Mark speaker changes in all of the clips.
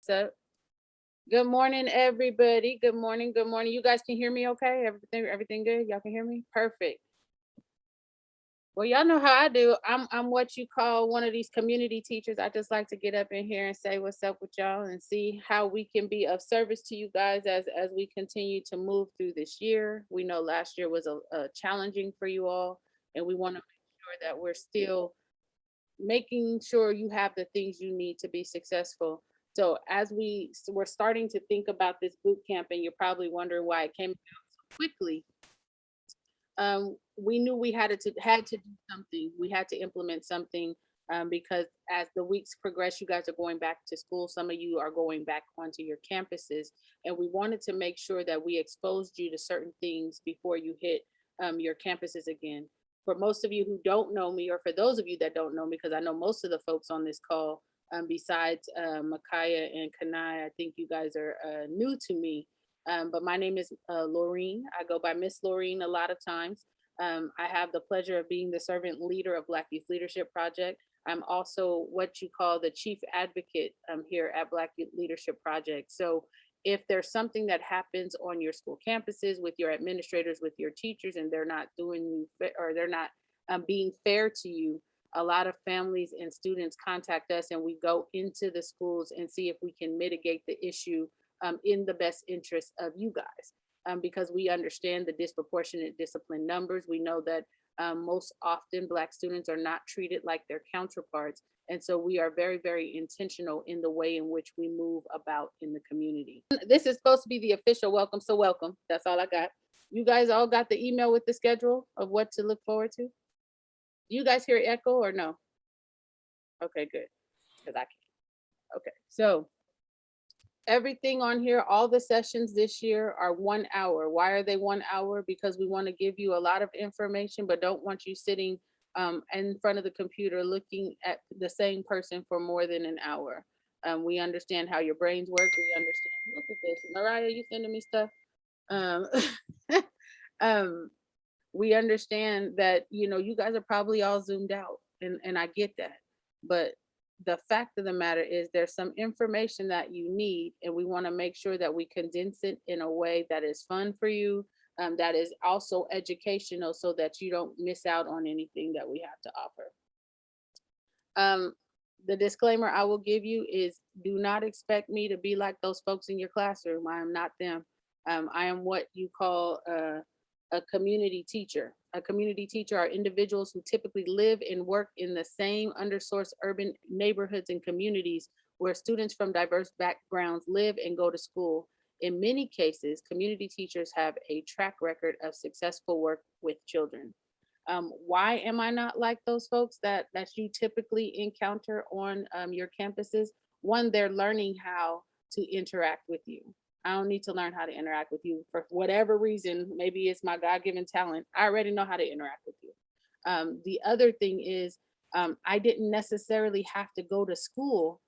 Speaker 1: So, good morning, everybody. Good morning. Good morning. You guys can hear me okay? Everything good? Y'all can hear me? Perfect. Well, y'all know how I do. I'm what you call one of these community teachers. I just like to get up in here and say what's up with y'all and see how we can be of service to you guys as we continue to move through this year. We know last year was a challenging for you all, and we want to make sure that we're still making sure you have the things you need to be successful. So as we're starting to think about this boot camp, and you're probably wondering why it came out so quickly, we knew we had to do something. We had to implement something, because as the weeks progress, you guys are going back to school. Some of you are going back onto your campuses, and we wanted to make sure that we exposed you to certain things before you hit your campuses again. For most of you who don't know me, or for those of you that don't know me, because I know most of the folks on this call, besides Micaiah and Kanai, I think you guys are new to me. But my name is Laureen. I go by Miss Laureen a lot of times. I have the pleasure of being the servant leader of Black Youth Leadership Project. I'm also what you call the chief advocate here at Black Youth Leadership Project. So if there's something that happens on your school campuses with your administrators, with your teachers, and they're not or they're not being fair to you, a lot of families and students contact us, and we go into the schools and see if we can mitigate the issue in the best interest of you guys, because we understand the disproportionate discipline numbers. We know that most often Black students are not treated like their counterparts. And so we are very, very intentional in the way in which we move about in the community. This is supposed to be the official welcome, so welcome. That's all I got. You guys all got the email with the schedule of what to look forward to? Do you guys hear echo or no? Okay, good. Because I can. Okay, so everything on here, all the sessions this year are 1 hour. Why are they 1 hour? Because we want to give you a lot of information, but don't want you sitting in front of the computer looking at the same person for more than an hour. We understand how your brains work. We understand. Look at this, Mariah, you sending me stuff. Um, um, we understand that you guys are probably all zoomed out, and I get that, but the fact of the matter is there's some information that you need, and we want to make sure that we condense it in a way that is fun for you, that is also educational, so that you don't miss out on anything that we have to offer. The disclaimer I will give you is, do not expect me to be like those folks in your classroom. I am not them. I am what you call a community teacher. A community teacher are individuals who typically live and work in the same undersourced urban neighborhoods and communities where students from diverse backgrounds live and go to school. In many cases, community teachers have a track record of successful work with children. Why am I not like those folks that you typically encounter on your campuses? One, they're learning how to interact with you. I don't need to learn how to interact with you for whatever reason. Maybe it's my God-given talent. I already know how to interact with you. The other thing is, I didn't necessarily have to go to school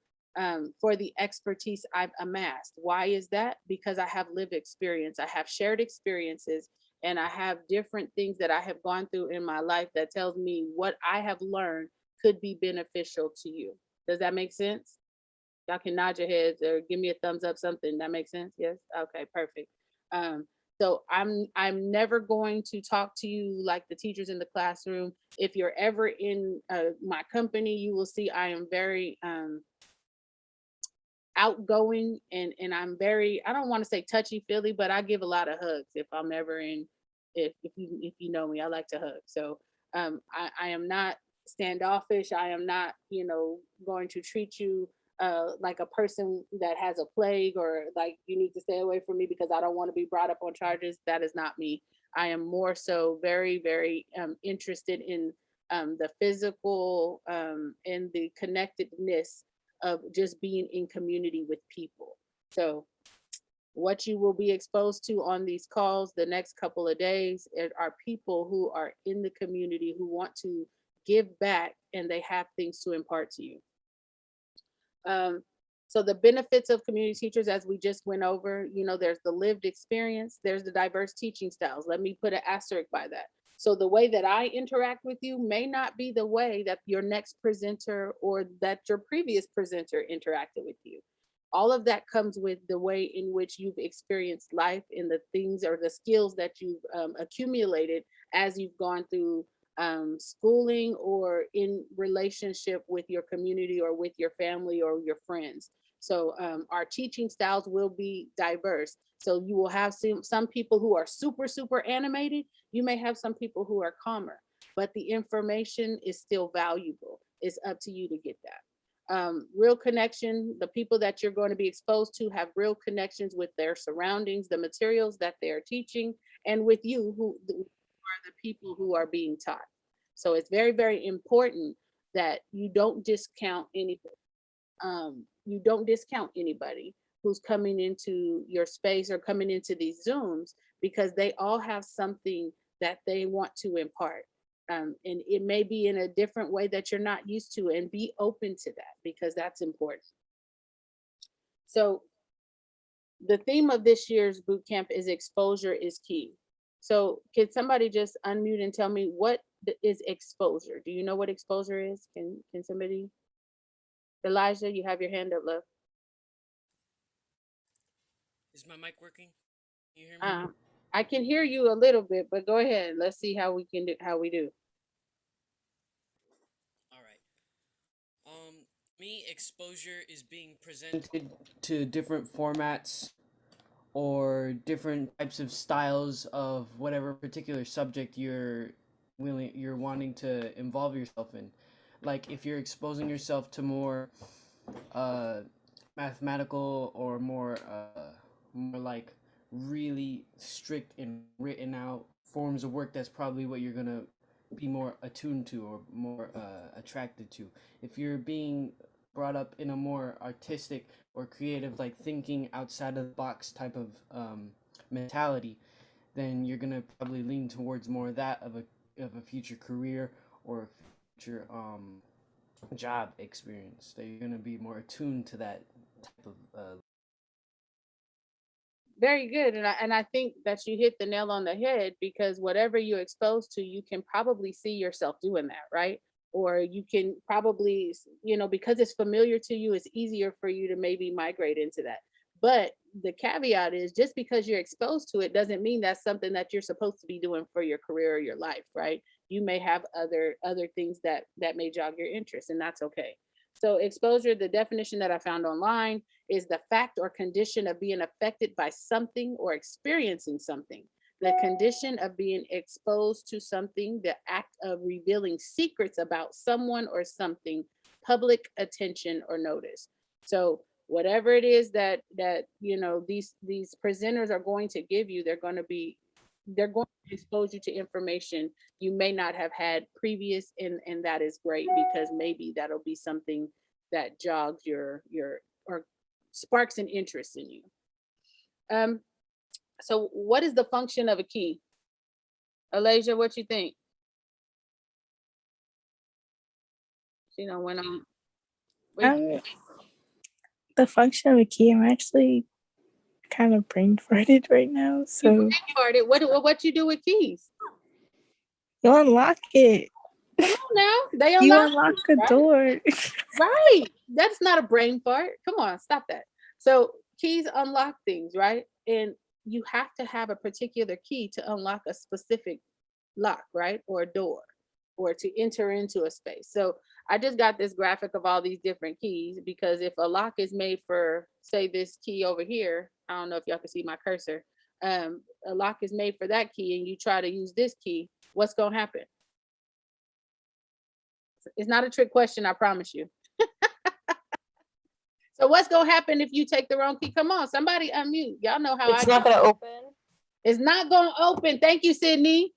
Speaker 1: for the expertise I've amassed. Why is that? Because I have lived experience. I have shared experiences, and I have different things that I have gone through in my life that tells me what I have learned could be beneficial to you. Does that make sense? Y'all can nod your heads or give me a thumbs up, something that makes sense. Yes. Okay, perfect. Um, so I'm never going to talk to you like the teachers in the classroom. If you're ever in my company, you will see I am very outgoing, and I'm very, I don't want to say touchy feely, but I give a lot of hugs if I'm ever in, if you know me, I like to hug. So I am not standoffish. I am not, going to treat you like a person that has a plague, or like you need to stay away from me because I don't want to be brought up on charges. That is not me. I am more so very, very interested in the physical and the connectedness of just being in community with people. So what you will be exposed to on these calls the next couple of days are people who are in the community who want to give back, and they have things to impart to you. So the benefits of community teachers, as we just went over, there's the lived experience, there's the diverse teaching styles. Let me put an asterisk by that. So the way that I interact with you may not be the way that your next presenter or that your previous presenter interacted with you. all of that comes with the way in which you've experienced life and the things or the skills that you've accumulated as you've gone through schooling or in relationship with your community or with your family or your friends. So our teaching styles will be diverse. So you will have some people who are super, super animated. You may have some people who are calmer, but the information is still valuable. It's up to you to get that. Real connection, the people that you're going to be exposed to have real connections with their surroundings, the materials that they're teaching, and with you who are the people who are being taught. So it's very, very important that you don't discount anybody who's coming into your space or coming into these Zooms, because they all have something that they want to impart. And it may be in a different way that you're not used to, and be open to that because that's important. So the theme of this year's boot camp is exposure is key. So can somebody just unmute and tell me what is exposure? Do you know what exposure is? Can somebody? Elijah, you have your hand up, love.
Speaker 2: Is my mic working? Can you hear me?
Speaker 1: I can hear you a little bit, but go ahead. Let's see how we do.
Speaker 2: All right. Me, exposure is being presented to different formats or different types of styles of whatever particular subject you're wanting to involve yourself in. Like if you're exposing yourself to more uh mathematical or more like really strict and written out forms of work, that's probably what you're gonna be more attuned to or more attracted to. If you're being brought up in a more artistic or creative, like thinking outside of the box type of mentality, then you're gonna probably lean towards more of that of a future career or future job experience. That you're gonna be more attuned to that type of
Speaker 1: Very good. And I think that you hit the nail on the head, because whatever you're exposed to, you can probably see yourself doing that, right? Or you can probably, because it's familiar to you, it's easier for you to maybe migrate into that. But the caveat is, just because you're exposed to it doesn't mean that's something that you're supposed to be doing for your career or your life, right? You may have other things that may jog your interest, and that's okay. So exposure, the definition that I found online, is the fact or condition of being affected by something or experiencing something. The condition of being exposed to something, the act of revealing secrets about someone or something, public attention or notice. So whatever it is that these presenters are going to give you, they're going to expose you to information you may not have had previous, and that is great, because maybe that'll be something that jogs your or sparks an interest in you. So what is the function of a key? Alasia, what you think? When
Speaker 3: Um, the function of a key, I'm actually kind of brain farted right now. So
Speaker 1: what you do with keys?
Speaker 3: you unlock it.
Speaker 1: Come on now, they
Speaker 3: You
Speaker 1: unlock
Speaker 3: unlock
Speaker 1: it,
Speaker 3: a
Speaker 1: right?
Speaker 3: door.
Speaker 1: Right. That's not a brain fart. Come on, stop that. So keys unlock things, right? And you have to have a particular key to unlock a specific lock, right? Or a door, or to enter into a space. So I just got this graphic of all these different keys, because if a lock is made for, say, this key over here, I don't know if y'all can see my cursor. A lock is made for that key, and you try to use this key, what's gonna happen? It's not a trick question, I promise you. So what's gonna happen if you take the wrong key? Come on, somebody unmute. Y'all know how
Speaker 4: It's not gonna open.
Speaker 1: It's not gonna open. Thank you, Sydney.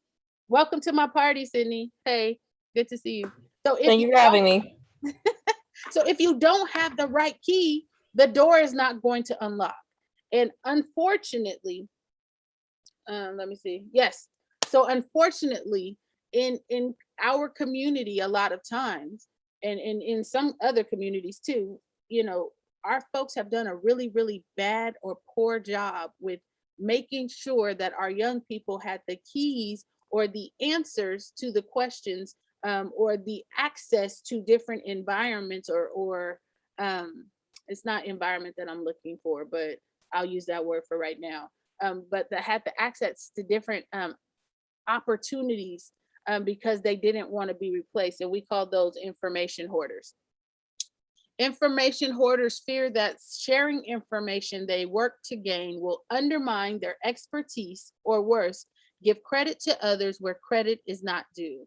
Speaker 1: Welcome to my party, Sydney. Hey, good to see you.
Speaker 4: Thank you for having me.
Speaker 1: So if you don't have the right key, the door is not going to unlock. And unfortunately, let me see. Yes. So unfortunately, in our community, a lot of times, and in some other communities too, our folks have done a really, really bad or poor job with making sure that our young people had the keys or the answers to the questions, or the access to different environments, or it's not environment that I'm looking for, but I'll use that word for right now. But that had the access to different opportunities because they didn't want to be replaced. And we call those information hoarders. Information hoarders fear that sharing information they work to gain will undermine their expertise, or worse, give credit to others where credit is not due.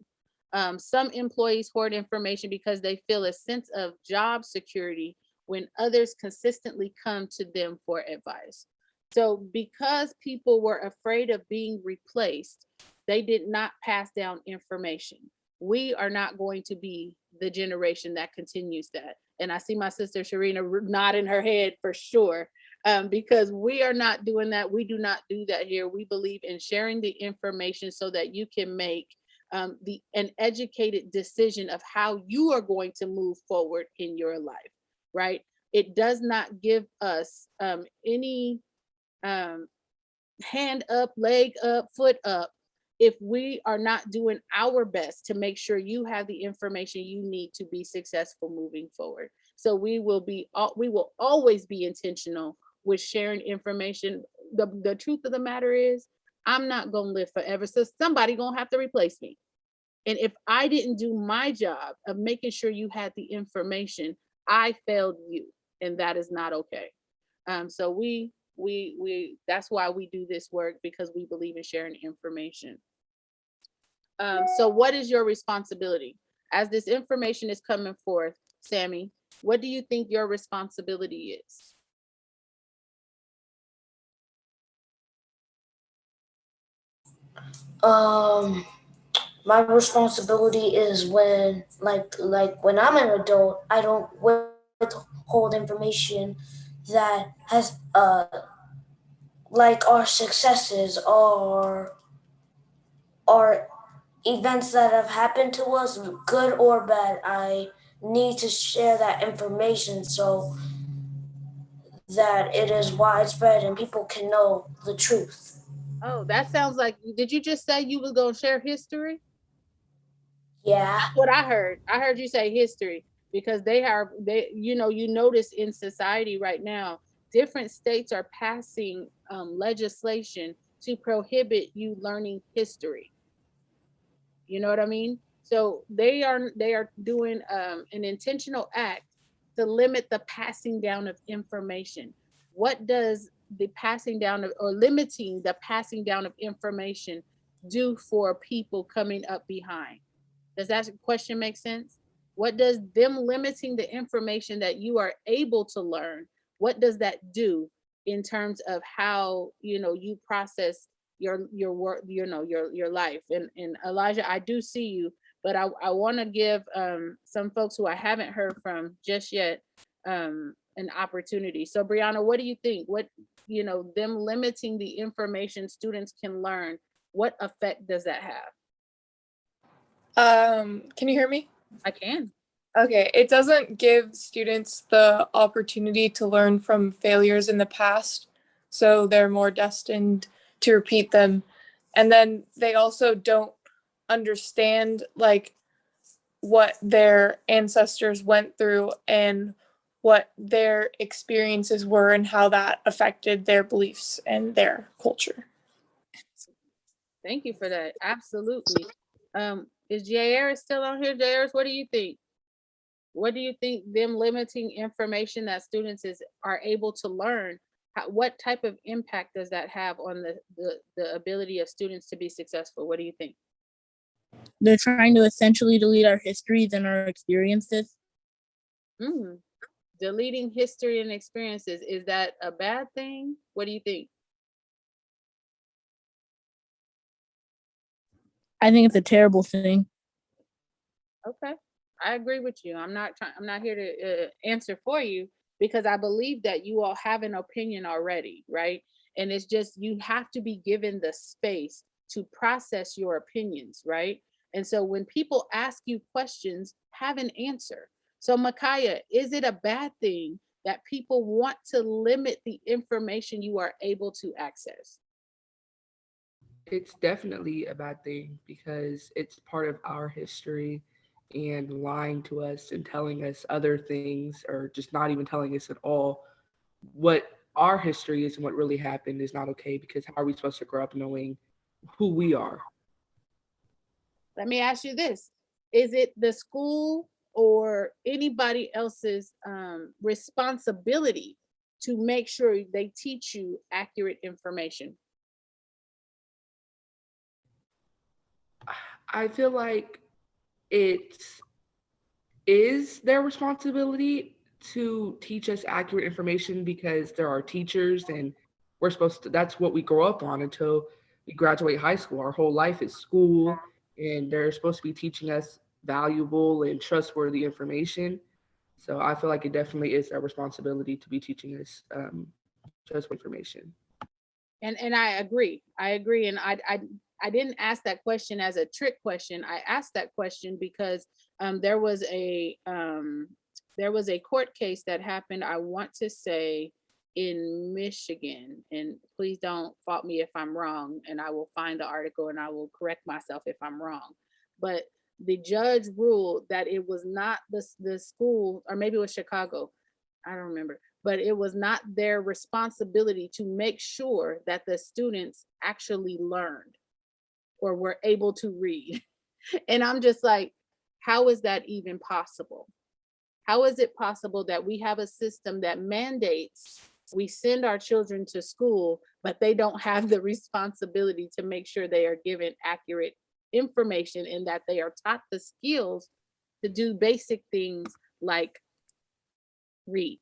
Speaker 1: Some employees hoard information because they feel a sense of job security when others consistently come to them for advice. So, because people were afraid of being replaced, they did not pass down information. We are not going to be the generation that continues that. And I see my sister Sharina nodding her head for sure, because we are not doing that. We do not do that here. We believe in sharing the information so that you can make an educated decision of how you are going to move forward in your life, right? It does not give us any hand up, leg up, foot up if we are not doing our best to make sure you have the information you need to be successful moving forward. So we will always be intentional with sharing information. The truth of the matter is, I'm not gonna live forever, so somebody gonna have to replace me. And if I didn't do my job of making sure you had the information, I failed you, and that is not okay. So we that's why we do this work, because we believe in sharing information. So what is your responsibility as this information is coming forth, Sammy? What do you think your responsibility is?
Speaker 4: Um, my responsibility is when, when I'm an adult, I don't withhold information that has like our successes or events that have happened to us, good or bad. I need to share that information so that it is widespread and people can know the truth.
Speaker 1: Oh, that sounds like, did you just say you was gonna share history?
Speaker 4: Yeah.
Speaker 1: That's what I heard. I heard you say history, because you notice in society right now, different states are passing legislation to prohibit you learning history. You know what I mean? So they are doing an intentional act to limit the passing down of information. What does the passing down of, or limiting the passing down of information do for people coming up behind? Does that question make sense? What does them limiting the information that you are able to learn, what does that do in terms of how you process your work, your life? And Elijah, I do see you, but I want to give some folks who I haven't heard from just yet an opportunity. So Brianna, what do you think? What, them limiting the information students can learn, what effect does that have?
Speaker 5: Can you hear me?
Speaker 1: I can.
Speaker 5: Okay, it doesn't give students the opportunity to learn from failures in the past, so they're more destined to repeat them. And then they also don't understand like what their ancestors went through and what their experiences were and how that affected their beliefs and their culture.
Speaker 1: Thank you for that. Absolutely. Is Jair still on here? Jair, what do you think? What do you think them limiting information that students are able to learn? What type of impact does that have on the ability of students to be successful? What do you think?
Speaker 3: They're trying to essentially delete our histories and our experiences.
Speaker 1: Mm. Deleting history and experiences, is that a bad thing? What do you think?
Speaker 3: I think it's a terrible thing.
Speaker 1: Okay, I agree with you. I'm not here to answer for you, because I believe that you all have an opinion already, right? And it's just, you have to be given the space to process your opinions, right? And so when people ask you questions, have an answer. So Micaiah, is it a bad thing that people want to limit the information you are able to access?
Speaker 6: It's definitely a bad thing because it's part of our history and lying to us and telling us other things, or just not even telling us at all what our history is and what really happened is not okay, because how are we supposed to grow up knowing who we are?
Speaker 1: Let me ask you this. Is it the school or anybody else's responsibility to make sure they teach you accurate information?
Speaker 6: I feel like it is their responsibility to teach us accurate information, because there are teachers and we're supposed to, that's what we grow up on until we graduate high school. Our whole life is school, and they're supposed to be teaching us valuable and trustworthy information. So I feel like it definitely is our responsibility to be teaching us trustworthy information.
Speaker 1: And I agree. I agree. And I didn't ask that question as a trick question. I asked that question because there was a court case that happened, I want to say, in Michigan. And please don't fault me if I'm wrong, and I will find the article and I will correct myself if I'm wrong. But the judge ruled that it was not the school, or maybe it was Chicago, I don't remember, but it was not their responsibility to make sure that the students actually learned or were able to read. And I'm just like, how is that even possible? How is it possible that we have a system that mandates we send our children to school, but they don't have the responsibility to make sure they are given accurate information and that they are taught the skills to do basic things like read?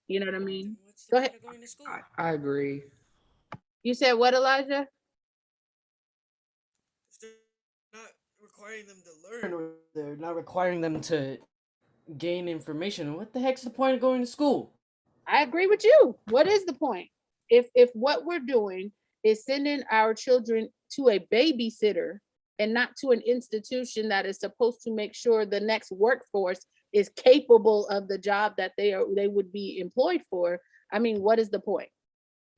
Speaker 1: You know what I mean?
Speaker 2: What's the
Speaker 1: Go
Speaker 2: point
Speaker 1: ahead.
Speaker 2: of going to school?
Speaker 6: I agree.
Speaker 1: You said what, Elijah?
Speaker 2: If they're not requiring them to learn, or they're not requiring them to gain information, what the heck's the point of going to school?
Speaker 1: I agree with you. What is the point? If what we're doing is sending our children to a babysitter and not to an institution that is supposed to make sure the next workforce is capable of the job that they would be employed for, I mean, what is the point?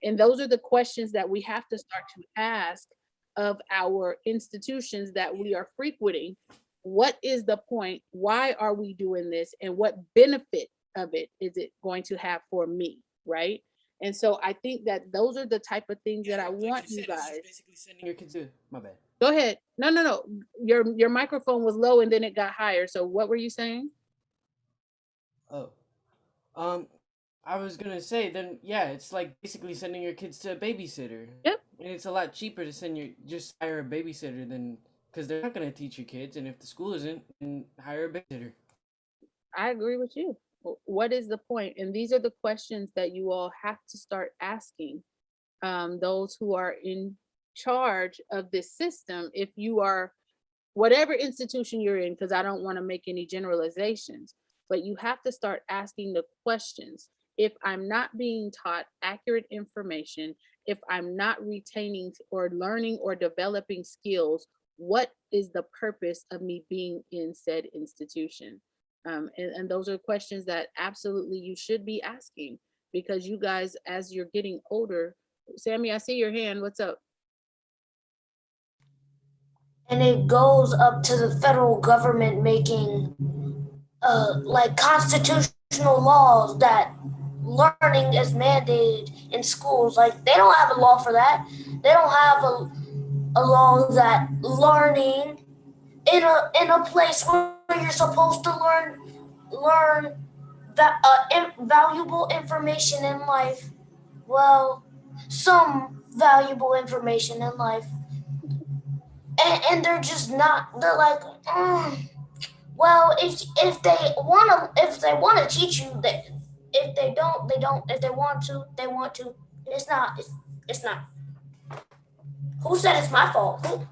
Speaker 1: And those are the questions that we have to start to ask of our institutions that we are frequenting. What is the point? Why are we doing this? And what benefit of it is it going to have for me? Right. And so I think that those are the type of things that I
Speaker 2: like
Speaker 1: want
Speaker 2: you
Speaker 1: you
Speaker 2: said, it's
Speaker 1: guys.
Speaker 2: just basically sending your kids to. My bad.
Speaker 1: Go ahead. No. Your microphone was low and then it got higher. So what were you saying?
Speaker 2: Oh, um, I was gonna say then, yeah, it's like basically sending your kids to a babysitter.
Speaker 1: Yep.
Speaker 2: And it's a lot cheaper to send your just hire a babysitter than, because they're not gonna teach your kids, and if the school isn't, then hire a babysitter.
Speaker 1: I agree with you. What is the point? And these are the questions that you all have to start asking those who are in charge of this system. If you are, whatever institution you're in, because I don't want to make any generalizations, but you have to start asking the questions. If I'm not being taught accurate information, if I'm not retaining or learning or developing skills, what is the purpose of me being in said institution? And those are questions that absolutely you should be asking, because you guys, as you're getting older, Sammy, I see your hand. What's up?
Speaker 4: And it goes up to the federal government making like constitutional laws that learning is mandated in schools. Like they don't have a law for that. They don't have a law that learning in a place where you're supposed to learn that valuable information in life. Well, some valuable information in life, and they're just not. They're like, well, if they wanna teach you that. If they don't, they don't. If they want to, they want to. It's not. It's not. Who said it's my fault? Who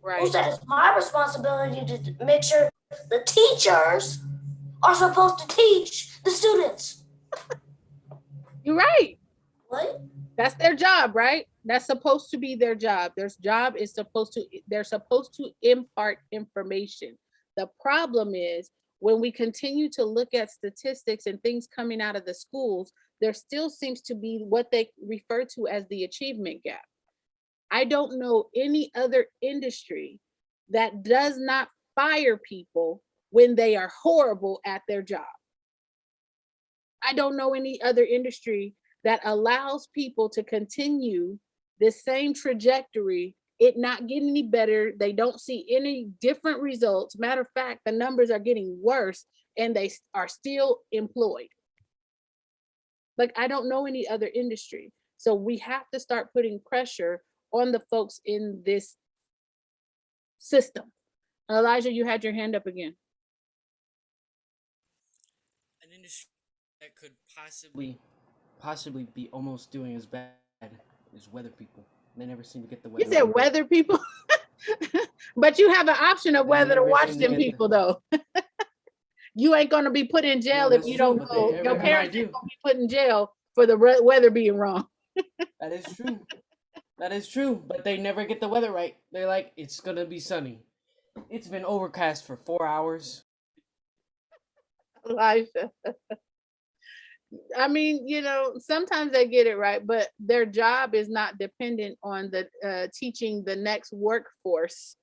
Speaker 1: Right.
Speaker 4: said it's my responsibility to make sure the teachers are supposed to teach the students?
Speaker 1: You're right.
Speaker 4: What?
Speaker 1: That's their job, right? That's supposed to be their job. Their job is they're supposed to impart information. The problem is when we continue to look at statistics and things coming out of the schools, there still seems to be what they refer to as the achievement gap. I don't know any other industry that does not fire people when they are horrible at their job. I don't know any other industry that allows people to continue this same trajectory, it not getting any better. They don't see any different results. Matter of fact, the numbers are getting worse and they are still employed. Like, I don't know any other industry. So we have to start putting pressure on the folks in this system. Elijah, you had your hand up again.
Speaker 2: An industry that could possibly be almost doing as bad as weather people. They never seem to get the weather.
Speaker 1: You said
Speaker 2: right.
Speaker 1: weather people? But you have an option of
Speaker 2: They
Speaker 1: whether to
Speaker 2: never
Speaker 1: watch
Speaker 2: seem to
Speaker 1: them
Speaker 2: get the-
Speaker 1: people, though. You ain't gonna be put in jail
Speaker 2: No,
Speaker 1: if
Speaker 2: that's
Speaker 1: you
Speaker 2: true,
Speaker 1: don't
Speaker 2: but
Speaker 1: go.
Speaker 2: they-
Speaker 1: Your
Speaker 2: every time I
Speaker 1: parents ain't
Speaker 2: do.
Speaker 1: gonna be put in jail for the weather being wrong.
Speaker 2: That is true. That is true, but they never get the weather right. They're like, it's gonna be sunny. It's been overcast for 4 hours.
Speaker 1: Elijah. I mean, you know, sometimes they get it right, but their job is not dependent on the teaching the next workforce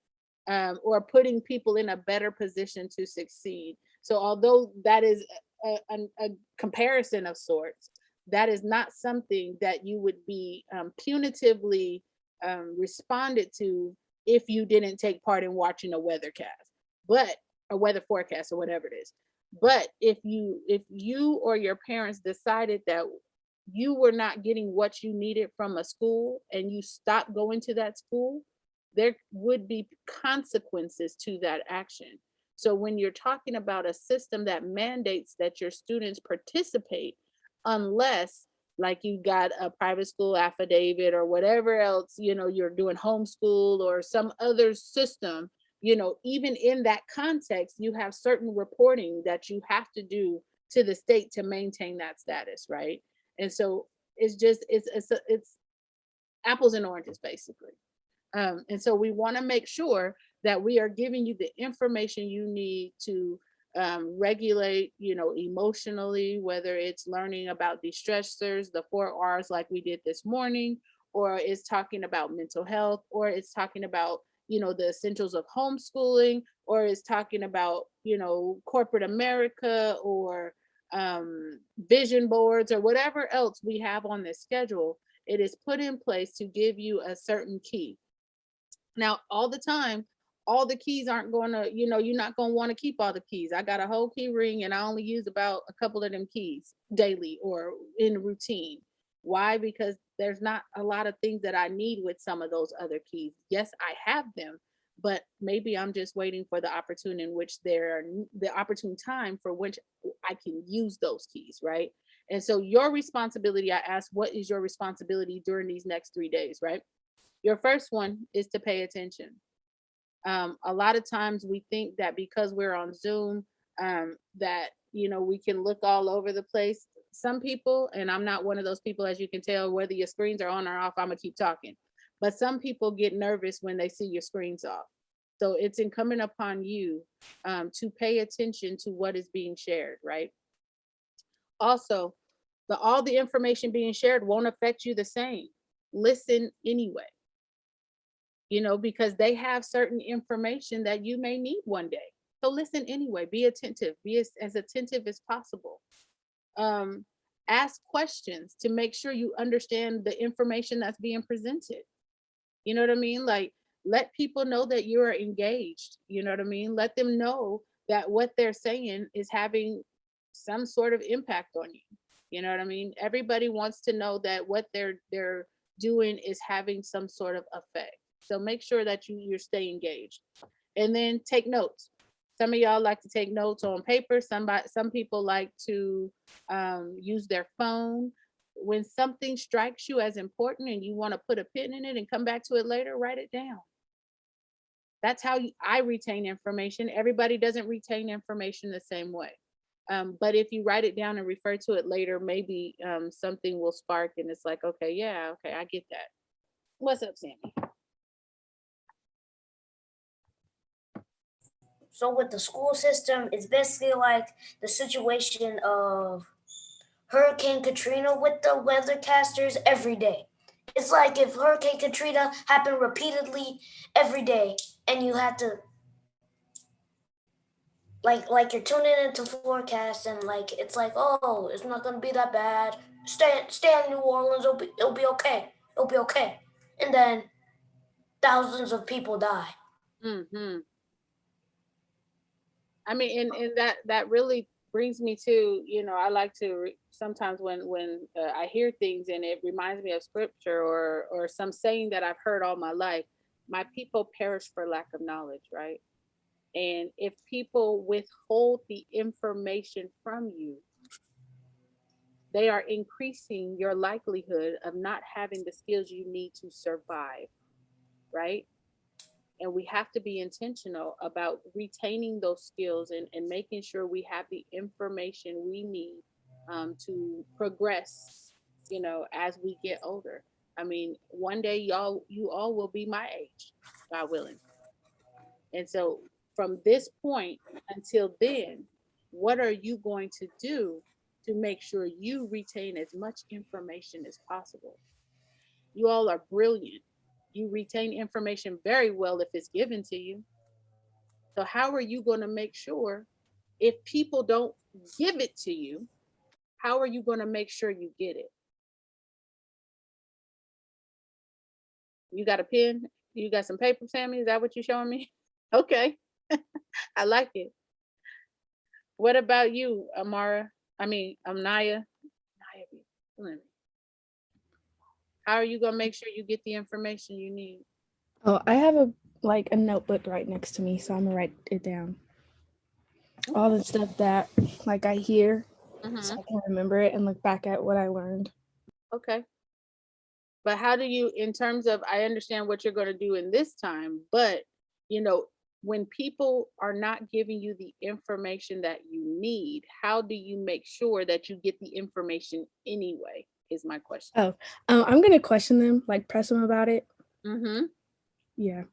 Speaker 1: or putting people in a better position to succeed. So although that is a comparison of sorts, that is not something that you would be punitively responded to if you didn't take part in watching a weathercast, but a weather forecast or whatever it is. But if you or your parents decided that you were not getting what you needed from a school and you stopped going to that school, there would be consequences to that action. So when you're talking about a system that mandates that your students participate, unless like you got a private school affidavit or whatever else, you know, you're doing homeschool or some other system, you know, even in that context, you have certain reporting that you have to do to the state to maintain that status, right? And so it's just it's apples and oranges basically. And so we want to make sure that we are giving you the information you need to regulate, you know, emotionally, whether it's learning about these stressors, the 4 R's like we did this morning, or it's talking about mental health, or it's talking about, you know, the essentials of homeschooling, or it's talking about, you know, corporate America or vision boards or whatever else we have on this schedule. It is put in place to give you a certain key. Now, all the time, all the keys aren't going to, you know, you're not going to want to keep all the keys. I got a whole key ring and I only use about a couple of them keys daily or in routine. Why? Because there's not a lot of things that I need with some of those other keys. Yes, I have them, but maybe I'm just waiting for the opportunity in which the opportune time for which I can use those keys, right? And so your responsibility, I asked, what is your responsibility during these next 3 days, right? Your first one is to pay attention. A lot of times we think that because we're on Zoom, that, you know, we can look all over the place. Some people, and I'm not one of those people, as you can tell, whether your screens are on or off, I'm gonna keep talking. But some people get nervous when they see your screens off. So it's incumbent upon you to pay attention to what is being shared, right? Also, all the information being shared won't affect you the same. Listen anyway, you know, because they have certain information that you may need one day. So listen anyway, be attentive, be as attentive as possible. Ask questions to make sure you understand the information that's being presented. You know what I mean? Like, let people know that you are engaged. You know what I mean? Let them know that what they're saying is having some sort of impact on you. You know what I mean? Everybody wants to know that what they're doing is having some sort of effect. So make sure that you stay engaged. And then take notes. Some of y'all like to take notes on paper. Some people like to use their phone. When something strikes you as important and you want to put a pin in it and come back to it later, write it down. That's how I retain information. Everybody doesn't retain information the same way. But if you write it down and refer to it later, maybe something will spark and it's like, okay, yeah, okay, I get that. What's up, Sammy?
Speaker 4: So with the school system, it's basically like the situation of Hurricane Katrina with the weathercasters every day. It's like if Hurricane Katrina happened repeatedly every day and you had to like you're tuning into forecast and like it's like, oh, it's not gonna be that bad. Stay in New Orleans. It'll be okay. It'll be okay. And then thousands of people die.
Speaker 1: Mm-hmm. I mean, and that really brings me to, I like to sometimes when I hear things and it reminds me of scripture or some saying that I've heard all my life. My people perish for lack of knowledge, right? And if people withhold the information from you, they are increasing your likelihood of not having the skills you need to survive, right? And we have to be intentional about retaining those skills and making sure we have the information we need to progress, as we get older. I mean, one day you all will be my age, God willing. And so from this point until then, what are you going to do to make sure you retain as much information as possible? You all are brilliant. You retain information very well if it's given to you. So how are you going to make sure if people don't give it to you, how are you going to make sure you get it? You got a pen? You got some paper, Sammy? Is that what you're showing me? Okay. I like it. What about you, Amara? I mean, Naya. How are you going to make sure you get the information you need?
Speaker 3: Oh, I have a notebook right next to me, so I'm gonna write it down. All the stuff that I hear, so I can remember it and look back at what I learned.
Speaker 1: Okay. But how do you, in terms of, I understand what you're going to do in this time, but when people are not giving you the information that you need, how do you make sure that you get the information anyway? Is my question.
Speaker 3: I'm gonna question them, press them about it.
Speaker 1: Mm-hmm.
Speaker 3: Yeah.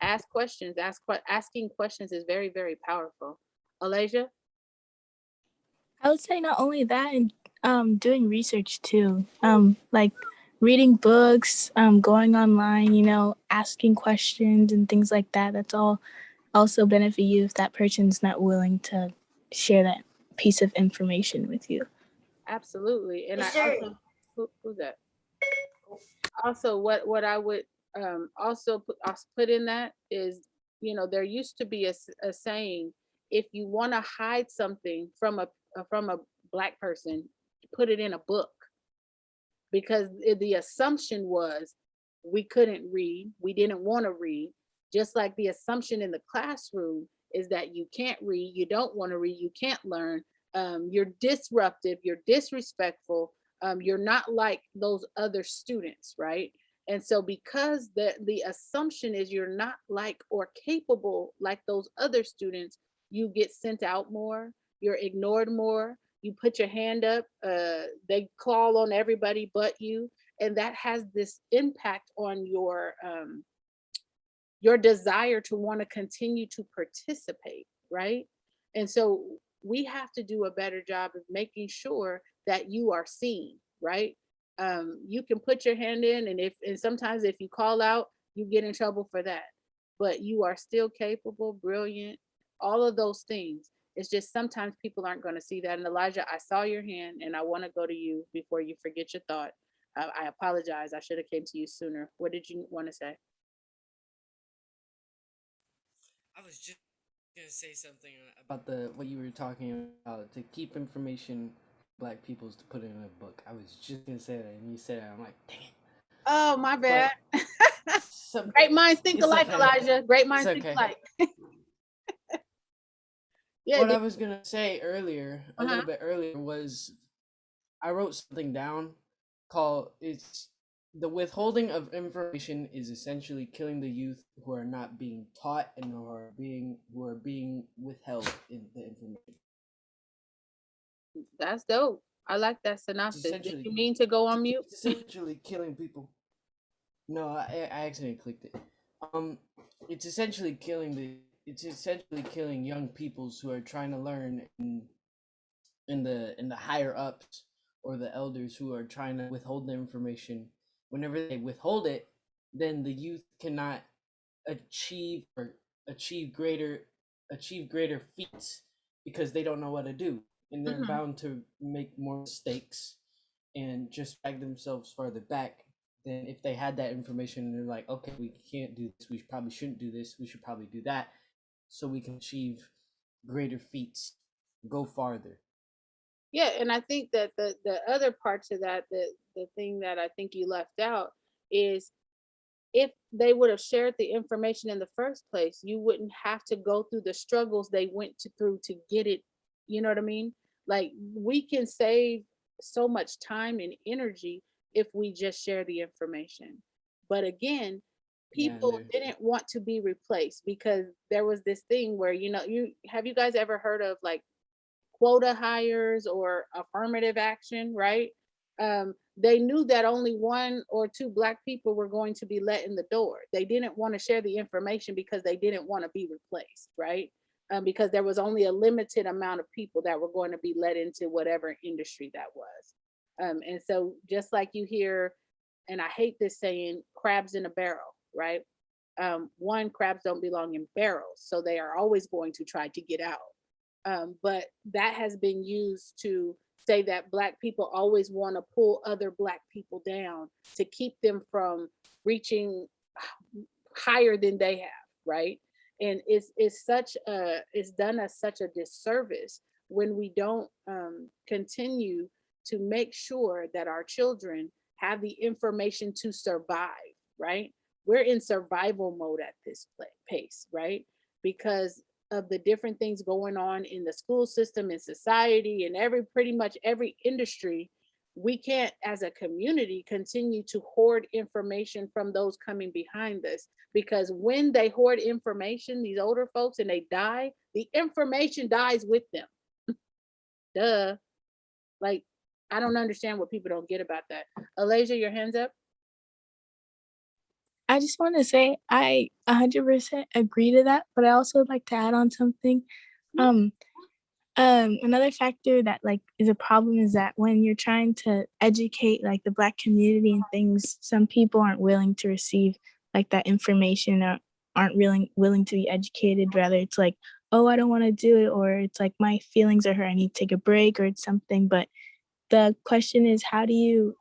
Speaker 1: Ask questions. Asking questions is very, very powerful. Alasia?
Speaker 3: I would say not only that, and doing research too. Like reading books, going online, asking questions and things like that. That's all also benefit you if that person's not willing to share that piece of information with you.
Speaker 1: Absolutely. And
Speaker 4: Is
Speaker 1: I
Speaker 4: there
Speaker 1: also, who's that? Also, what I would also put in that is, there used to be a saying, if you want to hide something from a black person, put it in a book, because the assumption was we couldn't read, we didn't want to read, just like the assumption in the classroom is that you can't read, you don't want to read, you can't learn, you're disruptive, you're disrespectful, you're not like those other students, right? And so because the assumption is you're not like or capable like those other students, you get sent out more, you're ignored more, you put your hand up, they call on everybody but you, and that has this impact on your desire to want to continue to participate, right? And so we have to do a better job of making sure that you are seen, right? You can put your hand in, and sometimes if you call out, you get in trouble for that, but you are still capable, brilliant, all of those things. It's just sometimes people aren't going to see that. And Elijah, I saw your hand, and I want to go to you before you forget your thought. I apologize. I should have came to you sooner. What did you want to say?
Speaker 2: I was just gonna say something about what you were talking about, to keep information black people's to put it in a book. I was just gonna say that, and you said it. I'm like, dang it.
Speaker 1: Oh, my bad.
Speaker 2: Some,
Speaker 1: Great minds think alike,
Speaker 2: okay.
Speaker 1: Elijah. Great minds think
Speaker 2: Okay.
Speaker 1: alike. Yeah.
Speaker 2: What I was gonna say earlier, a little bit earlier, was I wrote something down called it's the withholding of information is essentially killing the youth who are not being taught and who are being withheld in the information.
Speaker 1: That's dope. I like that synopsis. Did you mean to go on mute?
Speaker 2: It's essentially killing people. No, I accidentally clicked it. It's essentially killing young peoples who are trying to learn in the higher ups or the elders who are trying to withhold the information. Whenever they withhold it, then the youth cannot achieve greater feats because they don't know what to do, and they're
Speaker 1: Mhm.
Speaker 2: bound to make more mistakes and just drag themselves farther back than if they had that information and they're like, okay, we can't do this, we probably shouldn't do this, we should probably do that, so we can achieve greater feats, go farther.
Speaker 1: Yeah, and I think that the other part to that, the thing that I think you left out is, if they would have shared the information in the first place, you wouldn't have to go through the struggles they went through to get it. You know what I mean? Like, we can save so much time and energy if we just share the information. But again,
Speaker 2: Yeah,
Speaker 1: people didn't want to be replaced because there was this thing where, you guys ever heard of like quota hires or affirmative action, right? They knew that only one or two Black people were going to be let in the door. They didn't want to share the information because they didn't want to be replaced, right? Because there was only a limited amount of people that were going to be let into whatever industry that was. And so, just like you hear, and I hate this saying, crabs in a barrel, right? One, crabs don't belong in barrels, so they are always going to try to get out. But that has been used to say that Black people always want to pull other Black people down to keep them from reaching higher than they have, right? And it's done us such a disservice when we don't continue to make sure that our children have the information to survive, right? We're in survival mode at this pace, right? Because of the different things going on in the school system, in society, and pretty much every industry. We can't, as a community, continue to hoard information from those coming behind us, because when they hoard information, these older folks, and they die, the information dies with them. Duh. Like, I don't understand what people don't get about that. Alasia, your hands up.
Speaker 3: I just want to say I 100% agree to that, but I also would like to add on something. Um, Another factor that like is a problem is that when you're trying to educate like the Black community and things, some people aren't willing to receive like that information, or aren't really willing to be educated. Rather, it's like, oh, I don't want to do it, or it's like my feelings are hurt, I need to take a break, or it's something. But the question is, how do you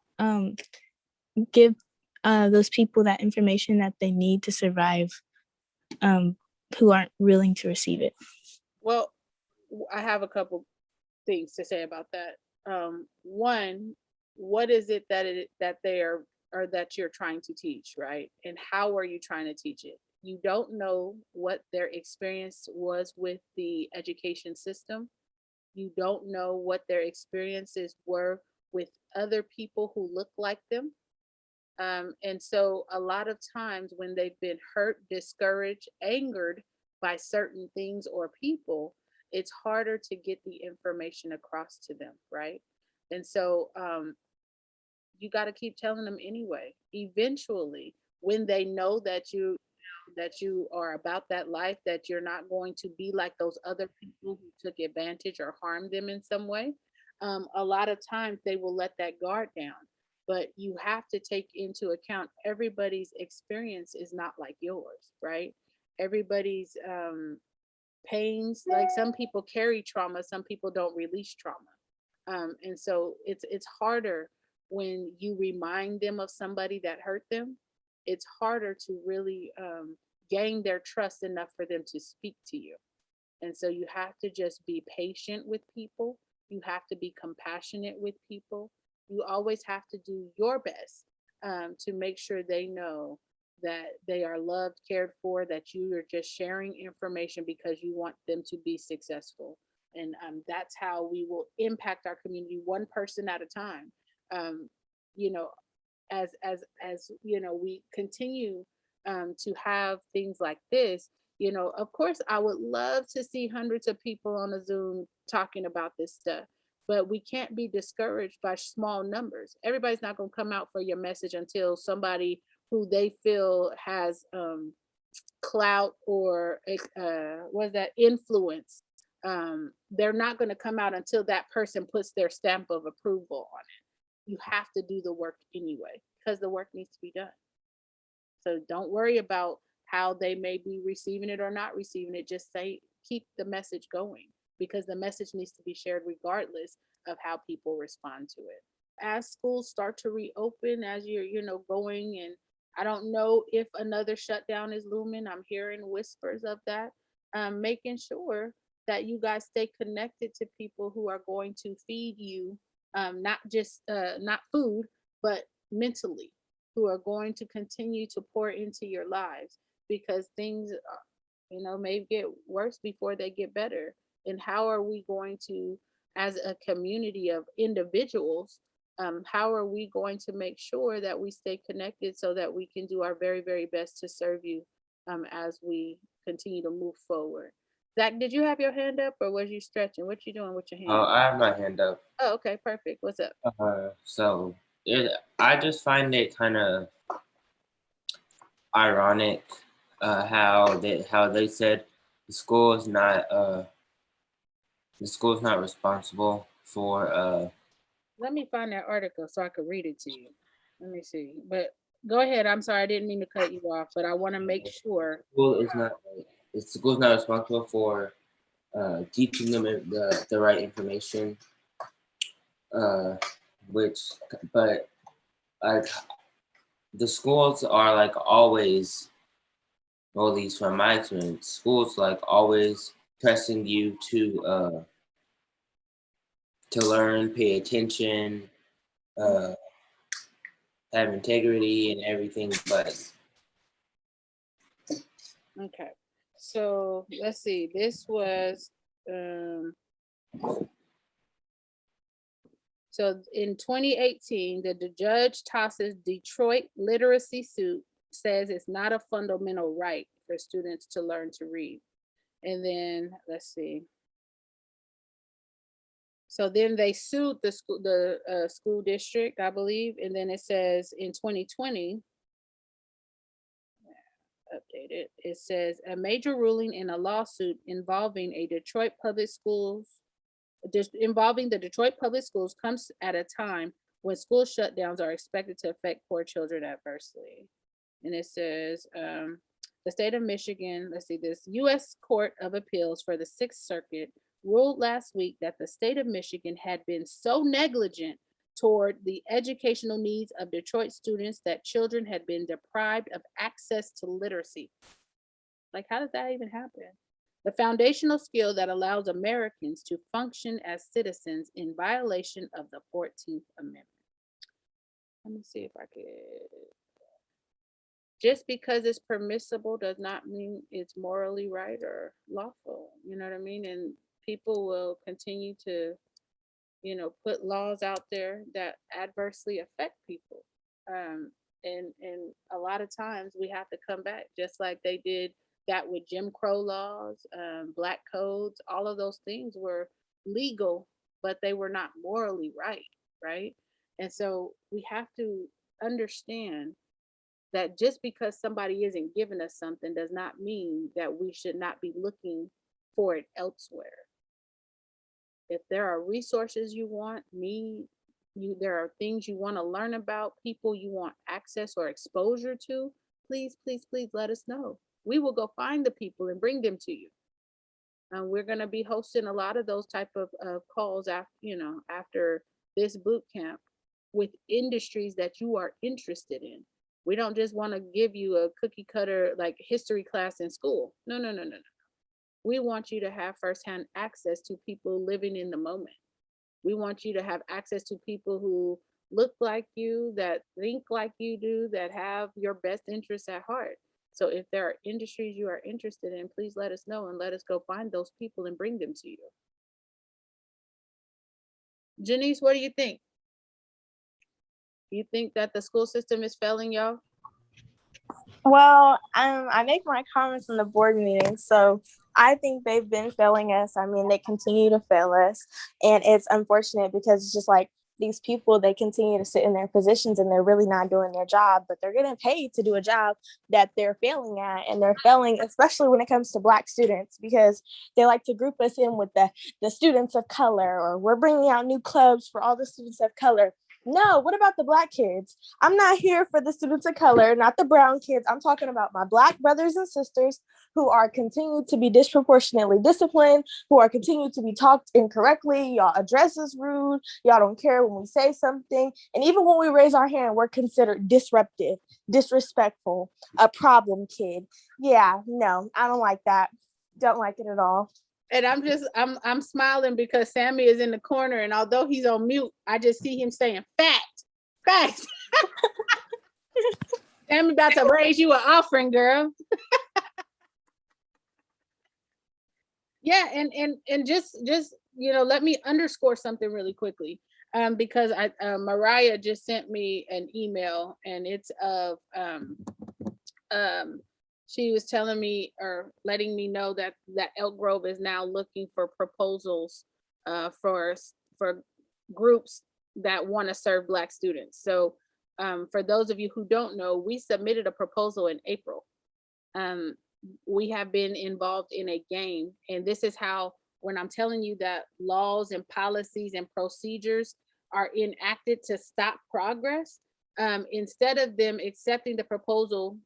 Speaker 3: give those people that information that they need to survive, who aren't willing to receive it?
Speaker 1: Well, I have a couple things to say about that. One, what is it that they are, or that you're trying to teach, right? And how are you trying to teach it? You don't know what their experience was with the education system. You don't know what their experiences were with other people who look like them. And so, a lot of times when they've been hurt, discouraged, angered by certain things or people, it's harder to get the information across to them, right? And so, you got to keep telling them anyway. Eventually, when they know that you are about that life, that you're not going to be like those other people who took advantage or harmed them in some way, a lot of times they will let that guard down. But you have to take into account everybody's experience is not like yours, right? Everybody's pains, like some people carry trauma, some people don't release trauma. And so it's harder when you remind them of somebody that hurt them. It's harder to really gain their trust enough for them to speak to you. And so you have to just be patient with people. You have to be compassionate with people. You always have to do your best to make sure they know that they are loved, cared for, that you are just sharing information because you want them to be successful. And that's how we will impact our community, one person at a time. Um, you know, as we continue to have things like this, of course I would love to see hundreds of people on a Zoom talking about this stuff, but we can't be discouraged by small numbers. Everybody's not going to come out for your message until somebody who they feel has clout or was that influence. They're not going to come out until that person puts their stamp of approval on it. You have to do the work anyway because the work needs to be done. So don't worry about how they may be receiving it or not receiving it. Just say, keep the message going. because the message needs to be shared regardless of how people respond to it. As schools start to reopen, as you're, going, and I don't know if another shutdown is looming. I'm hearing whispers of that. Making sure that you guys stay connected to people who are going to feed you, not just not food, but mentally, who are going to continue to pour into your lives, because things, may get worse before they get better. And how are we going to, as a community of individuals, how are we going to make sure that we stay connected so that we can do our very, very best to serve you, as we continue to move forward? Zach, did you have your hand up, or was you stretching? What you doing with your hand?
Speaker 7: I have my hand up.
Speaker 1: Oh, okay, perfect. What's up?
Speaker 7: So I just find it kind of ironic how they said the school is not responsible for
Speaker 1: Let me find that article so I could read it to you. Let me see. But go ahead. I'm sorry, I didn't mean to cut you off, but I want to make sure.
Speaker 7: the school's not responsible for teaching them the right information, which but like the schools are like always, well, at least from my experience, schools like always pressing you to learn, pay attention, have integrity and everything, but
Speaker 1: Okay. So let's see. This was so in 2018, the judge tosses Detroit literacy suit, says it's not a fundamental right for students to learn to read. And then let's see. So then they sued the school district, I believe. And then it says in 2020, updated, it says a major ruling in a lawsuit involving the Detroit Public Schools comes at a time when school shutdowns are expected to affect poor children adversely. And it says the state of Michigan, let's see, this U.S. Court of Appeals for the Sixth Circuit ruled last week that the state of Michigan had been so negligent toward the educational needs of Detroit students that children had been deprived of access to literacy. Like, how did that even happen? The foundational skill that allows Americans to function as citizens in violation of the 14th Amendment. Let me see if I could. Just because it's permissible does not mean it's morally right or lawful. You know what I mean? And people will continue to, put laws out there that adversely affect people. And a lot of times we have to come back, just like they did that with Jim Crow laws, black codes. All of those things were legal, but they were not morally right, right? And so we have to understand that just because somebody isn't giving us something does not mean that we should not be looking for it elsewhere. If there are resources you want, there are things you want to learn about, people you want access or exposure to, please, please, please let us know. We will go find the people and bring them to you. And we're going to be hosting a lot of those type of calls after this boot camp with industries that you are interested in. We don't just want to give you a cookie cutter like history class in school. No, no, no, no, no. We want you to have firsthand access to people living in the moment. We want you to have access to people who look like you, that think like you do, that have your best interests at heart. So if there are industries you are interested in, please let us know and let us go find those people and bring them to you. Janice, what do you think? You think that the school system is failing y'all?
Speaker 3: Well, I make my comments in the board meeting, so I think they've been failing us. I mean, they continue to fail us, and it's unfortunate because it's just like these people, they continue to sit in their positions and they're really not doing their job, but they're getting paid to do a job that they're failing at, and they're failing, especially when it comes to Black students, because they like to group us in with the students of color, or we're bringing out new clubs for all the students of color.
Speaker 8: No, what about the Black kids? I'm not here for the students of color, not the brown kids. I'm talking about my Black brothers and sisters who are continued to be disproportionately disciplined, who are continued to be talked incorrectly. Y'all address us rude. Y'all don't care when we say something. And even when we raise our hand, we're considered disruptive, disrespectful, a problem kid. Yeah, no, I don't like that. Don't like it at all.
Speaker 1: And I'm smiling because Sammy is in the corner, and although he's on mute, I just see him saying fact. Sammy about to raise you an offering, girl. Yeah, and just let me underscore something really quickly. Because Mariah just sent me an email, and it's of she was telling me or letting me know that Elk Grove is now looking for proposals for groups that want to serve Black students. So for those of you who don't know, we submitted a proposal in April. We have been involved in a game, and this is how, when I'm telling you that laws and policies and procedures are enacted to stop progress, instead of them accepting the proposal,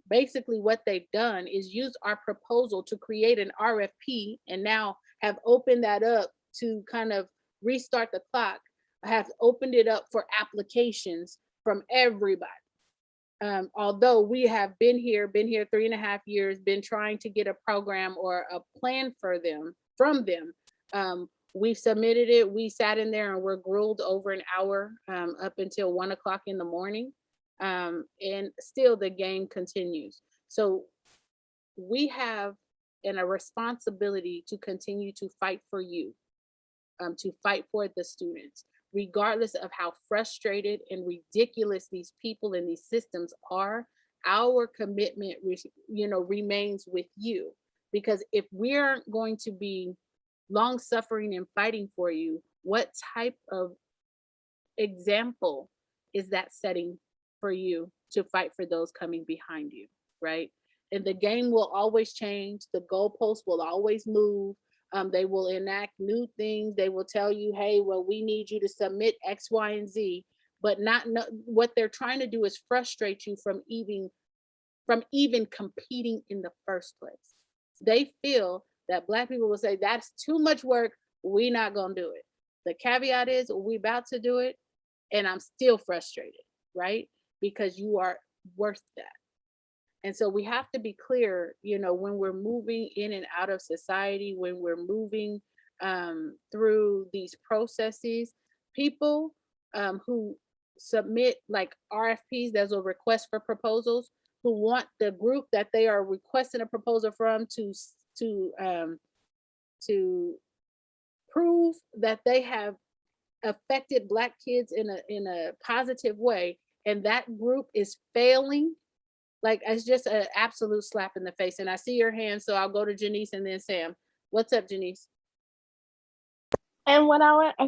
Speaker 1: basically what they've done is use our proposal to create an RFP, and now have opened that up to kind of restart the clock, have opened it up for applications from everybody. Although we have been here 3.5 years, been trying to get a program or a plan from them. We submitted it, we sat in there and were grilled over an hour up until 1 o'clock in the morning. And still the game continues. So we have a responsibility to continue to fight for you, to fight for the students, regardless of how frustrated and ridiculous these people and these systems are. Our commitment, remains with you, because if we aren't going to be long suffering and fighting for you, what type of example is that setting for you to fight for those coming behind you, right? And the game will always change. The goalposts will always move. They will enact new things. They will tell you, hey, well, we need you to submit X, Y, and Z, but what they're trying to do is frustrate you from even competing in the first place. They feel that Black people will say, that's too much work, we're not gonna do it. The caveat is, we about to do it, and I'm still frustrated, right? Because you are worth that. And so we have to be clear, when we're moving in and out of society, when we're moving through these processes, people who submit like RFPs, there's a request for proposals, who want the group that they are requesting a proposal from to prove that they have affected Black kids in a positive way, and that group is failing. Like, it's just an absolute slap in the face. And I see your hand, so I'll go to Janice and then Sam. What's up, Janice?
Speaker 8: And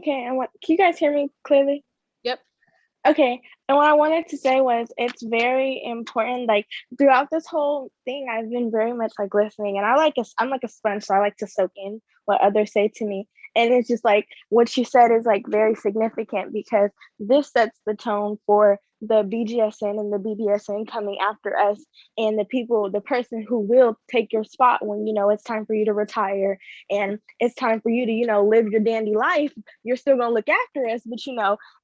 Speaker 8: can you guys hear me clearly?
Speaker 1: Yep.
Speaker 8: Okay, and what I wanted to say was, it's very important, like throughout this whole thing, I've been very much like listening, and I'm like a sponge, so I like to soak in what others say to me. And it's just like what you said is like very significant, because this sets the tone for the BGSN and the BBSN coming after us, and the person who will take your spot when, it's time for you to retire and it's time for you to, live your dandy life. You're still gonna look after us, but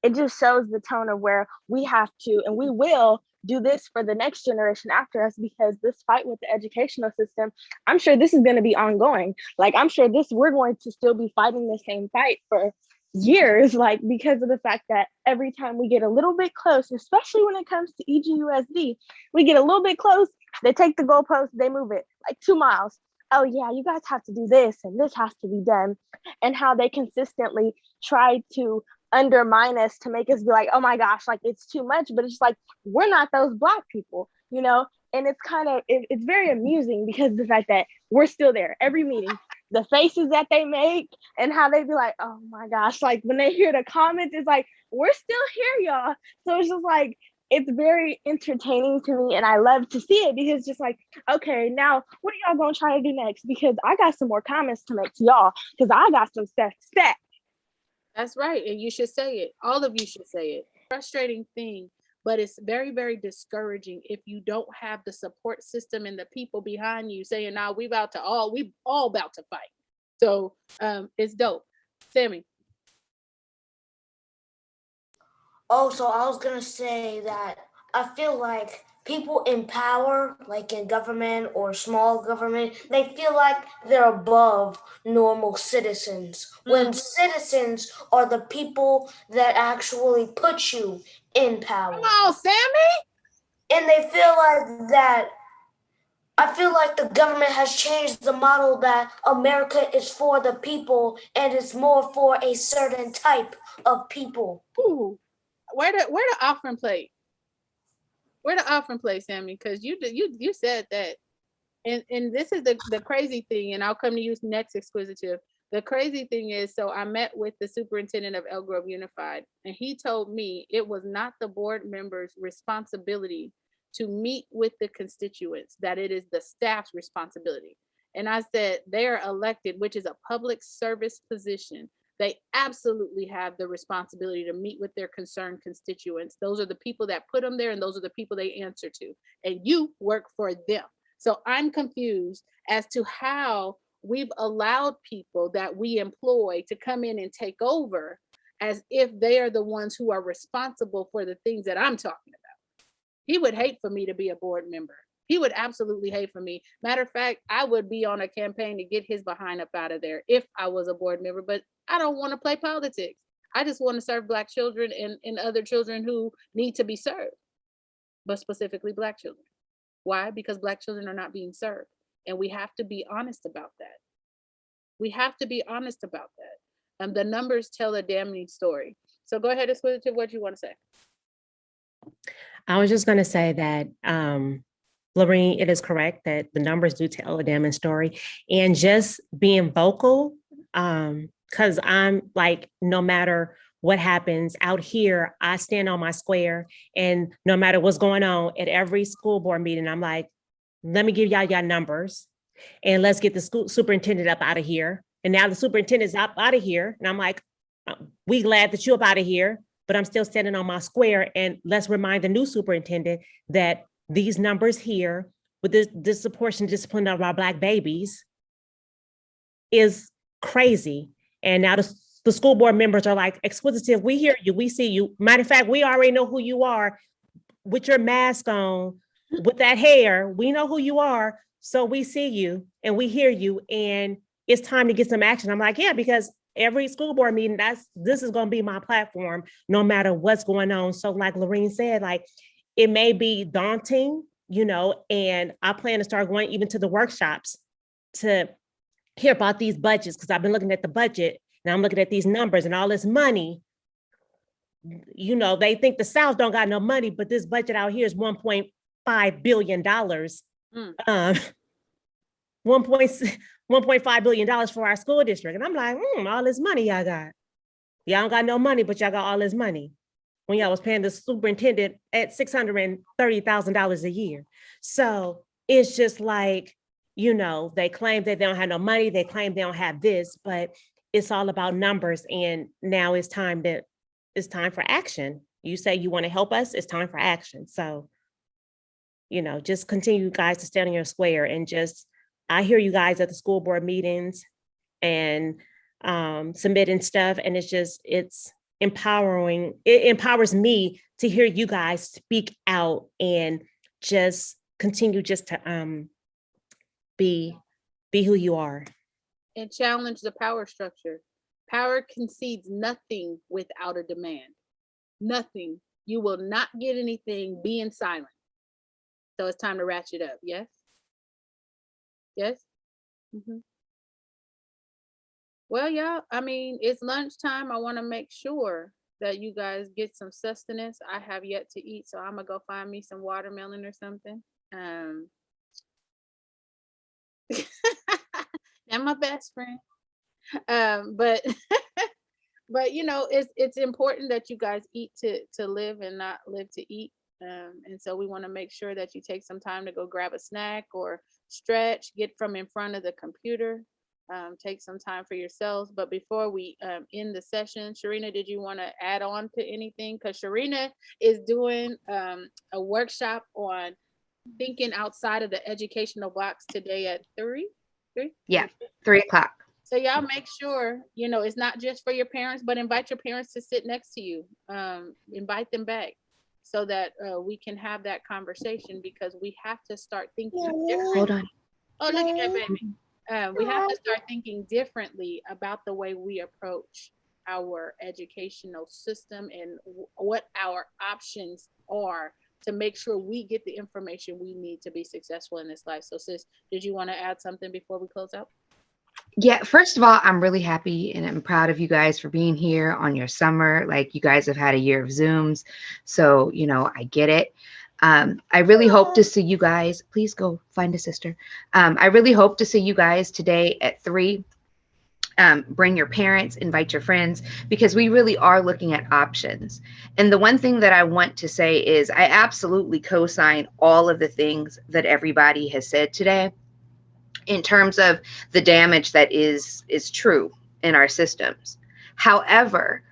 Speaker 8: it just shows the tone of where we have to, and we will do this for the next generation after us, because this fight with the educational system, I'm sure this is going to be ongoing. Like, I'm sure we're going to still be fighting the same fight for years, like, because of the fact that every time we get a little bit close, especially when it comes to EGUSD, we get a little bit close, they take the goalpost, they move it like 2 miles. Oh yeah, you guys have to do this and this has to be done. And how they consistently try to undermine us to make us be like, oh my gosh, like it's too much. But it's like, we're not those Black people, and it's kind of, it's very amusing, because the fact that we're still there every meeting, the faces that they make and how they be like, oh my gosh, like when they hear the comments, it's like, we're still here, y'all. So it's just like, it's very entertaining to me, and I love to see it, because it's just like, okay, now what are y'all gonna try to do next? Because I got some more comments to make to y'all, because I got some stuff to say.
Speaker 1: That's right, and you should say it. All of you should say it. frustrating thing, but it's very, very discouraging if you don't have the support system and the people behind you saying, "Now we all about to fight." So it's dope. Sammy.
Speaker 4: Also, I was gonna say that I feel like people in power, like in government or small government, they feel like they're above normal citizens. When citizens are the people that actually put you in power.
Speaker 1: Come on, Sammy.
Speaker 4: And they feel like that. I feel like the government has changed the model that America is for the people and it's more for a certain type of people.
Speaker 1: Ooh, where the offering plate? Where the offering plate, Sammy? Because you said that, and this is the crazy thing, and I'll come to you next, Exquisitive. The crazy thing is, so I met with the superintendent of Elk Grove Unified, and he told me it was not the board members' responsibility to meet with the constituents, that it is the staff's responsibility. And I said, they are elected, which is a public service position. They absolutely have the responsibility to meet with their concerned constituents. Those are the people that put them there, and those are the people they answer to. And you work for them. So I'm confused as to how we've allowed people that we employ to come in and take over as if they are the ones who are responsible for the things that I'm talking about. He would hate for me to be a board member. He would absolutely hate for me. Matter of fact, I would be on a campaign to get his behind up out of there if I was a board member, but I don't want to play politics. I just want to serve Black children and other children who need to be served, but specifically Black children. Why? Because Black children are not being served. And we have to be honest about that. We have to be honest about that. The numbers tell a damning story. So go ahead, Exquisitive, what you want to say?
Speaker 9: I was just going to say that, Lorraine, it is correct that the numbers do tell a damning story, and just being vocal, because I'm like, no matter what happens out here, I stand on my square, and no matter what's going on at every school board meeting, I'm like, let me give y'all numbers, and let's get the school superintendent up out of here. And now the superintendent's up out of here, and I'm like, we glad that you're up out of here, but I'm still standing on my square. And let's remind the new superintendent that these numbers here with this disproportionate discipline of our Black babies is crazy. And now the school board members are like, Exquisitive, we hear you, we see you. Matter of fact, we already know who you are with your mask on, with that hair. We know who you are. So we see you and we hear you, and it's time to get some action. I'm like, yeah, because every school board meeting, this is going to be my platform, no matter what's going on. So like Lorraine said, like, it may be daunting, and I plan to start going even to the workshops to hear about these budgets, because I've been looking at the budget and I'm looking at these numbers and all this money. They think the South don't got no money, but this budget out here is $1.5 billion. $1.5 billion for our school district. And I'm like, all this money y'all got. Y'all don't got no money, but y'all got all this money. When y'all was paying the superintendent at $630,000 a year. So it's just like, they claim that they don't have no money. They claim they don't have this, but it's all about numbers. And now it's time for action. You say you want to help us, it's time for action. So, just continue guys to stand on your square, and I hear you guys at the school board meetings and submitting stuff. And it's empowering. It empowers me to hear you guys speak out and just continue just to be who you are.
Speaker 1: And challenge the power structure. Power concedes nothing without a demand. Nothing. You will not get anything being silent. So it's time to ratchet up. Yes? Yes? Mm-hmm. Well, y'all, it's lunchtime. I want to make sure that you guys get some sustenance. I have yet to eat, so I'm going to go find me some watermelon or something. And my best friend. But but it's important that you guys eat to live and not live to eat. And so we want to make sure that you take some time to go grab a snack or stretch, get from in front of the computer. take some time for yourselves. But before we end the session, Sharina, did you want to add on to anything? Because Sharina is doing a workshop on thinking outside of the educational box today at 3.
Speaker 10: Yeah, 3 o'clock.
Speaker 1: So y'all make sure, it's not just for your parents, but invite your parents to sit next to you. Invite them back so that we can have that conversation, because we have to start thinking differently.
Speaker 10: Hold on.
Speaker 1: Oh, look at that baby. We have to start thinking differently about the way we approach our educational system and what our options are to make sure we get the information we need to be successful in this life. So sis, did you want to add something before we close out?
Speaker 10: Yeah, first of all, I'm really happy and I'm proud of you guys for being here on your summer. Like, you guys have had a year of Zooms. So, I get it. I really hope to see you guys. Please go find a sister. I really hope to see you guys today at 3. Bring your parents, invite your friends, because we really are looking at options. And the one thing that I want to say is I absolutely co-sign all of the things that everybody has said today in terms of the damage that is true in our systems. However,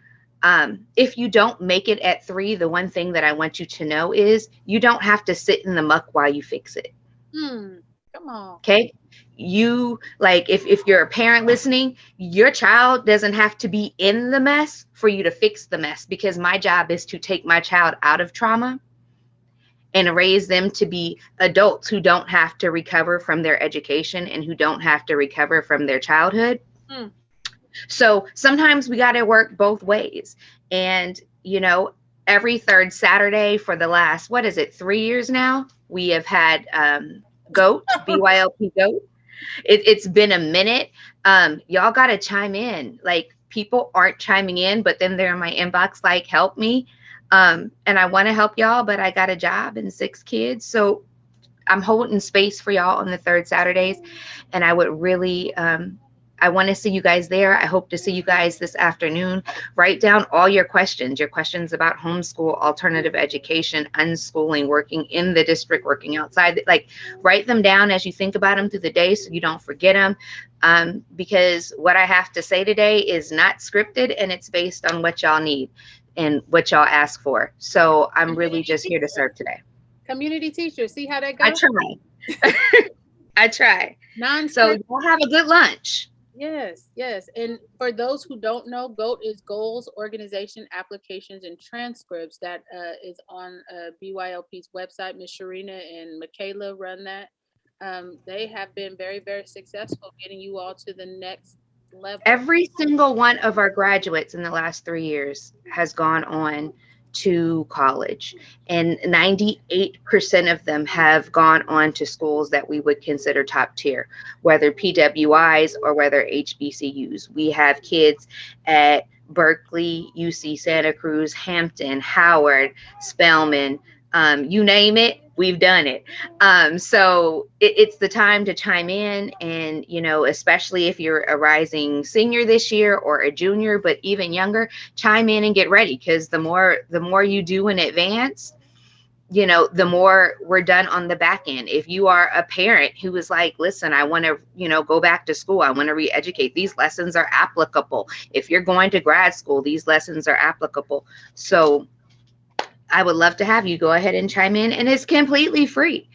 Speaker 10: if you don't make it at 3, the one thing that I want you to know is you don't have to sit in the muck while you fix it.
Speaker 1: Come on.
Speaker 10: Okay. You, like, if you're a parent listening, your child doesn't have to be in the mess for you to fix the mess, because my job is to take my child out of trauma and raise them to be adults who don't have to recover from their education and who don't have to recover from their childhood. So sometimes we got to work both ways. And, every third Saturday for the last, 3 years now, we have had GOAT, BYLP GOAT. It's been a minute. Y'all got to chime in. Like, people aren't chiming in, but then they're in my inbox like, help me. And I want to help y'all, but I got a job and 6 kids. So I'm holding space for y'all on the third Saturdays. And I would really, I want to see you guys there. I hope to see you guys this afternoon. Write down all your questions about homeschool, alternative education, unschooling, working in the district, working outside. Like, write them down as you think about them through the day so you don't forget them. Because what I have to say today is not scripted, and it's based on what y'all need and what y'all ask for. So I'm really just here to serve today.
Speaker 1: Community teacher, see how that goes?
Speaker 10: I try. I try. So y'all have a good lunch.
Speaker 1: Yes. And for those who don't know, GOAT is Goals, Organization, Applications, and Transcripts. That is on BYLP's website. Miss Sharina and Michaela run that. They have been very, very successful getting you all to the next level.
Speaker 10: Every single one of our graduates in the last 3 years has gone on to college, and 98% of them have gone on to schools that we would consider top tier, whether PWIs or whether HBCUs. We have kids at Berkeley, UC Santa Cruz, Hampton, Howard, Spelman, you name it, we've done it. So it's the time to chime in, and, especially if you're a rising senior this year or a junior, but even younger, chime in and get ready, because the more you do in advance, the more we're done on the back end. If you are a parent who is like, listen, I want to, go back to school, I want to re-educate, these lessons are applicable. If you're going to grad school, these lessons are applicable. So I would love to have you go ahead and chime in, and it's completely free.